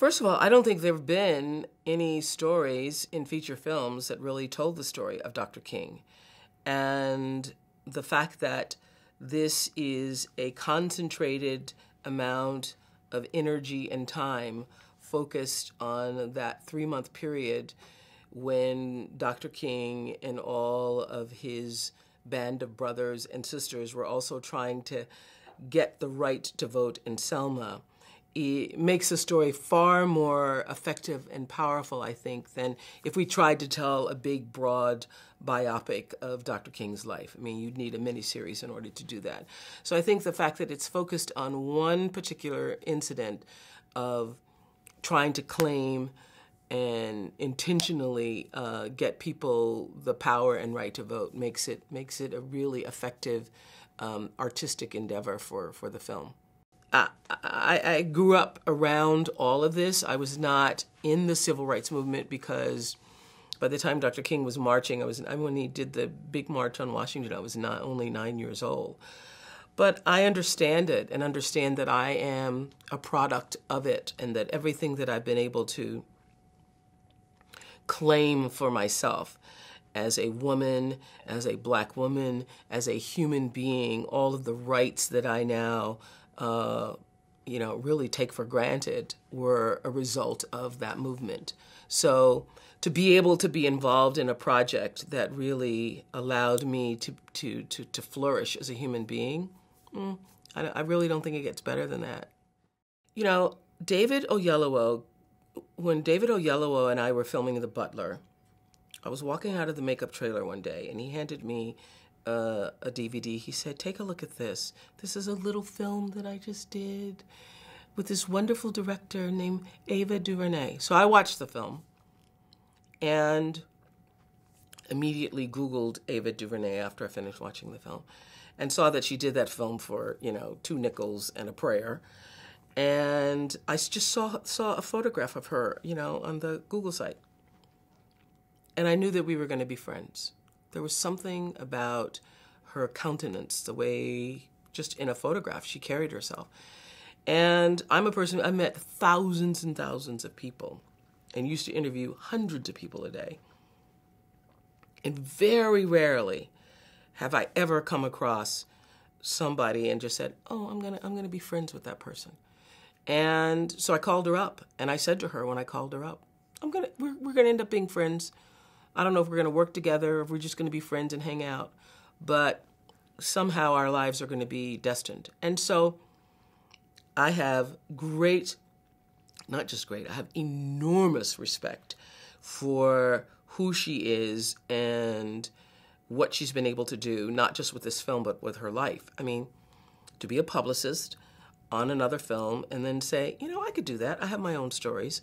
First of all, I don't think there have been any stories in feature films that really told the story of Dr. King. And the fact that this is a concentrated amount of energy and time focused on that 3-month period when Dr. King and all of his band of brothers and sisters were also trying to get the right to vote in Selma. It makes the story far more effective and powerful, I think, than if we tried to tell a big, broad biopic of Dr. King's life. I mean, you'd need a miniseries in order to do that. So I think the fact that it's focused on one particular incident of trying to claim and intentionally get people the power and right to vote makes it a really effective artistic endeavor for the film. I grew up around all of this. I was not in the civil rights movement because by the time Dr. King was marching, when he did the big march on Washington, I was only 9 years old. But I understand it and understand that I am a product of it and that everything that I've been able to claim for myself as a woman, as a black woman, as a human being, all of the rights that I now really take for granted were a result of that movement. So to be able to be involved in a project that really allowed me to flourish as a human being, I really don't think it gets better than that. You know, David Oyelowo, when David Oyelowo and I were filming The Butler, I was walking out of the makeup trailer one day and he handed me a DVD. He said, "Take a look at this. This is a little film that I just did with this wonderful director named Ava DuVernay." So I watched the film and immediately Googled Ava DuVernay after I finished watching the film and saw that she did that film for, 2 nickels and a prayer. And I just saw a photograph of her, on the Google site. And I knew that we were going to be friends. There was something about her countenance, the way, just in a photograph, she carried herself. And I'm a person, I met thousands and thousands of people and used to interview hundreds of people a day. And very rarely have I ever come across somebody and just said, "Oh, I'm gonna be friends with that person." And so I called her up and I said to her when I called her up, we're gonna end up being friends. I don't know if we're going to work together or if we're just going to be friends and hang out, but somehow our lives are going to be destined. And so I have I have enormous respect for who she is and what she's been able to do, not just with this film, but with her life. I mean, to be a publicist on another film and then say, I could do that. I have my own stories.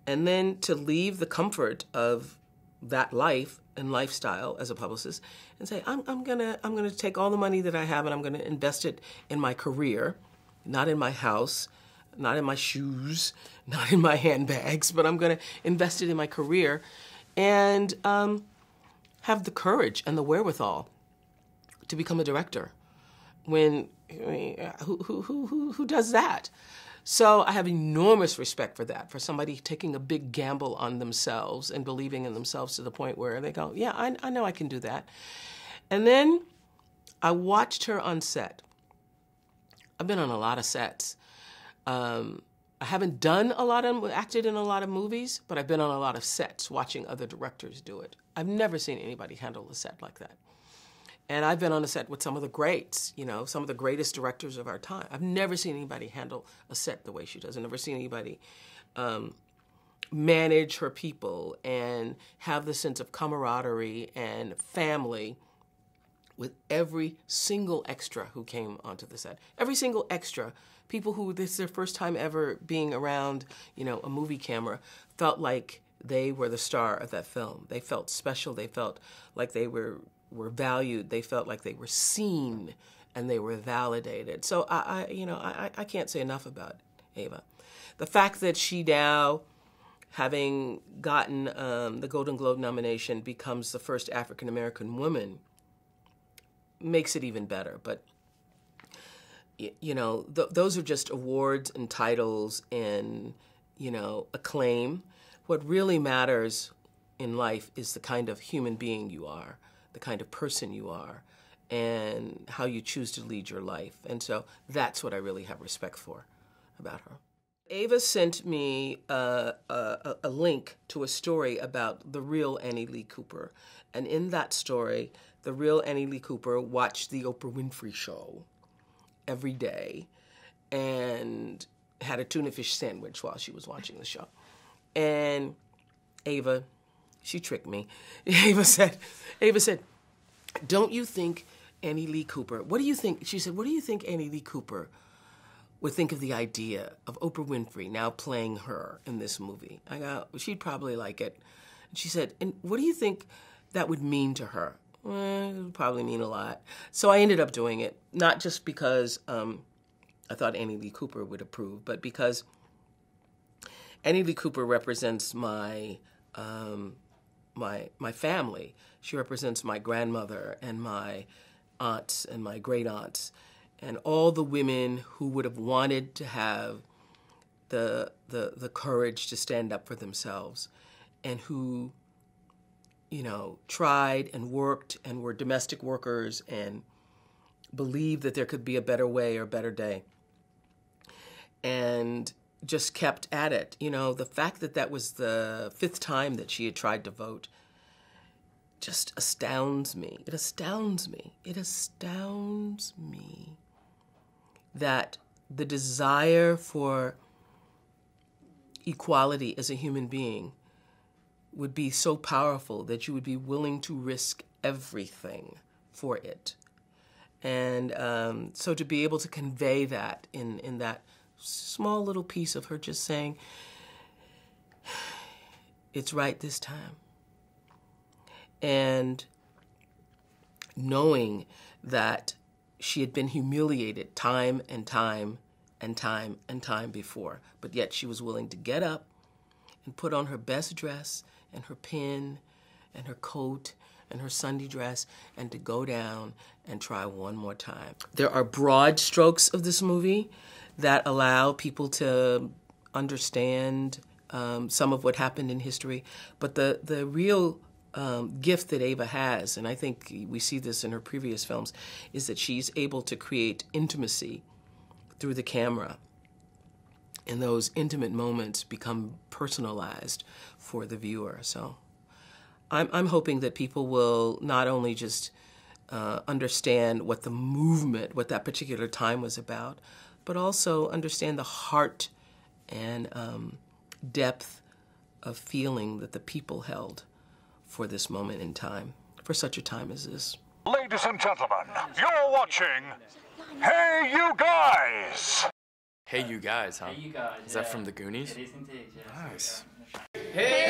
And then to leave the comfort of that life and lifestyle as a publicist and say, I'm gonna take all the money that I have and I'm gonna invest it in my career, not in my house, not in my shoes, not in my handbags, but I'm gonna invest it in my career and have the courage and the wherewithal to become a director. Who does that? So I have enormous respect for that, for somebody taking a big gamble on themselves and believing in themselves to the point where they go, yeah, I know I can do that. And then I watched her on set. I've been on a lot of sets. I haven't acted in a lot of movies, but I've been on a lot of sets watching other directors do it. I've never seen anybody handle a set like that. And I've been on a set with some of the greats, some of the greatest directors of our time. I've never seen anybody handle a set the way she does. I've never seen anybody manage her people and have the sense of camaraderie and family with every single extra who came onto the set. Every single extra, people who this is their first time ever being around, a movie camera, felt like they were the star of that film. They felt special. They felt like they were valued. They felt like they were seen and they were validated. So I can't say enough about Ava. The fact that she now, having gotten the Golden Globe nomination, becomes the first African-American woman makes it even better. But those are just awards and titles and you know, acclaim. What really matters in life is the kind of human being you are, the kind of person you are, and how you choose to lead your life. And so that's what I really have respect for about her. Ava sent me a link to a story about the real Annie Lee Cooper. And in that story, the real Annie Lee Cooper watched the Oprah Winfrey show every day and had a tuna fish sandwich while she was watching the show. And Ava, she tricked me. Ava said, don't you think Annie Lee Cooper, what do you think, she said, what do you think Annie Lee Cooper would think of the idea of Oprah Winfrey now playing her in this movie? I go, she'd probably like it. And she said, and what do you think that would mean to her? It would probably mean a lot. So I ended up doing it, not just because I thought Annie Lee Cooper would approve, but because Annie Lee Cooper represents my family. She represents my grandmother and my aunts and my great aunts and all the women who would have wanted to have the courage to stand up for themselves and who, you know, tried and worked and were domestic workers and believed that there could be a better way or a better day and just kept at it. You know, the fact that that was the 5th time that she had tried to vote just astounds me. It astounds me. It astounds me that the desire for equality as a human being would be so powerful that you would be willing to risk everything for it. And so to be able to convey that in that small little piece of her just saying, it's right this time. And knowing that she had been humiliated time and time and time and time before, but yet she was willing to get up and put on her best dress and her pin and her coat and her Sunday dress and to go down and try one more time. There are broad strokes of this movie that allow people to understand some of what happened in history, but the real gift that Ava has, and I think we see this in her previous films, is that she's able to create intimacy through the camera. And those intimate moments become personalized for the viewer. So I'm hoping that people will not only just understand what the movement, what that particular time was about, but also understand the heart and depth of feeling that the people held for this moment in time, for such a time as this. Ladies and gentlemen, you're watching Hey You Guys! Hey You Guys, huh? Hey You Guys. Is that from the Goonies? It is indeed, yes. Nice. Hey